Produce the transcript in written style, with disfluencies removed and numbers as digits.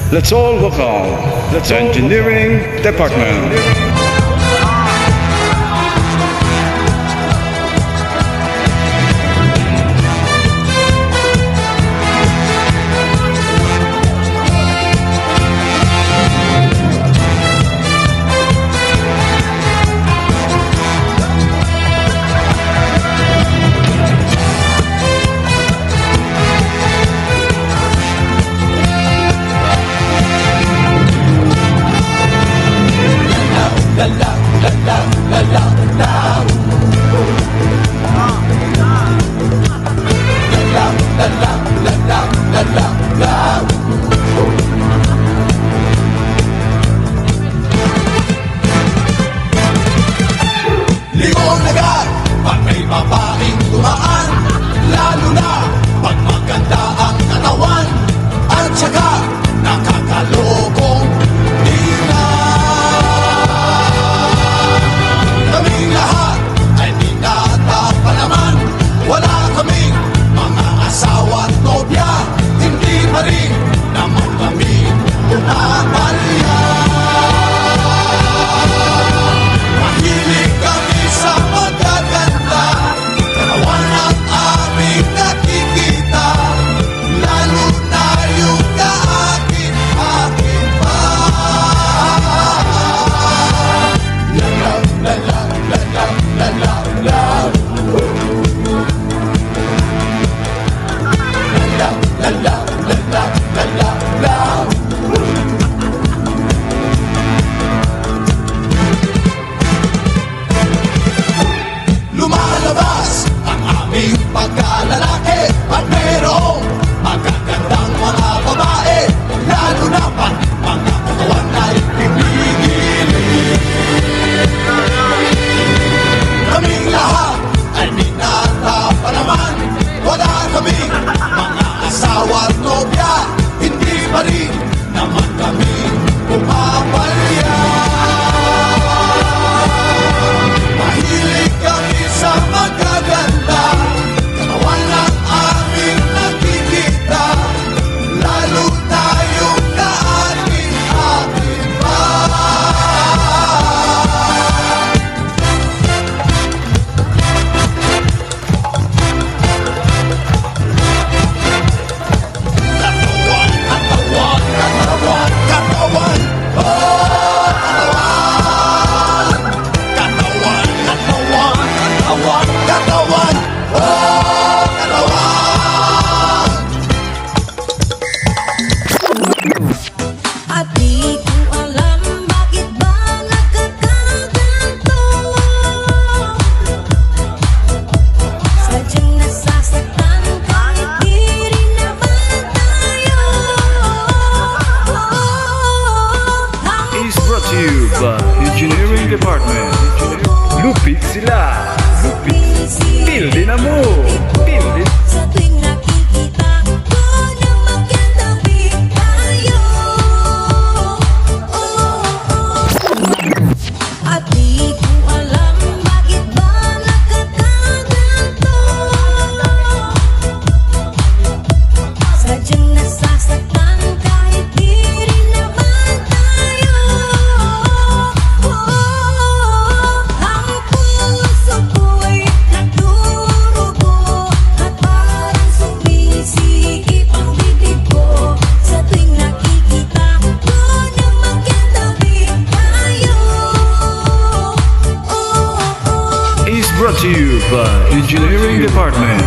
Let's all welcome the engineering department. Limong agad pag may babaeng dumaan, lalo na pag maganda ang katawan at saka nakakalokong tingnan. Kaming lahat ay binata pa naman, wala kaming mga asawa at nobya, hindi pa rin naman kami umapalya. Mahilig kami sa magaganda, katawan ang aming nakikita, lalo na yung kaakin-akin pa. Lalaw, lalaw, lalaw, lalaw, lalaw. Lalaw, lalaw, lalaw, lalaw, lalaw. Lumalabas ang aming pagkalalaki at merong magagandang mga babae, lalo na pag mga katawan ay pinigilig. Kaming lahat ay binata pa naman, wala kaming mga asawa at nobya, hindi pa rin naman kami pumapalya. Mahilig kami sa magaganda, katawan ang aming nakikita, lalo na yung kaakin-akin pa. Katawan, katawan, katawan, katawan, oh, katawan. Katawan, katawan, katawan, oh, katawan. At di ko alam bakit ba nagkakaganto, sadyang nasasaktan kahit di rin naman tayo. Is brought to you by Engineering Department. Lupit sila. Lupit. Pildi na mo. Pildi. Sa tuwing nakikita ko na magkatabi tayo, at di ko alam bakit ba nagkakaganto, sadyang nasasaktan kahit di rin naman tayo. Ang puso ko'y nagdurugo at parang sumisikip ang bibig ko sa tuwing nakikita ko na magkatabi tayo. Is brought to you by Engineering Department.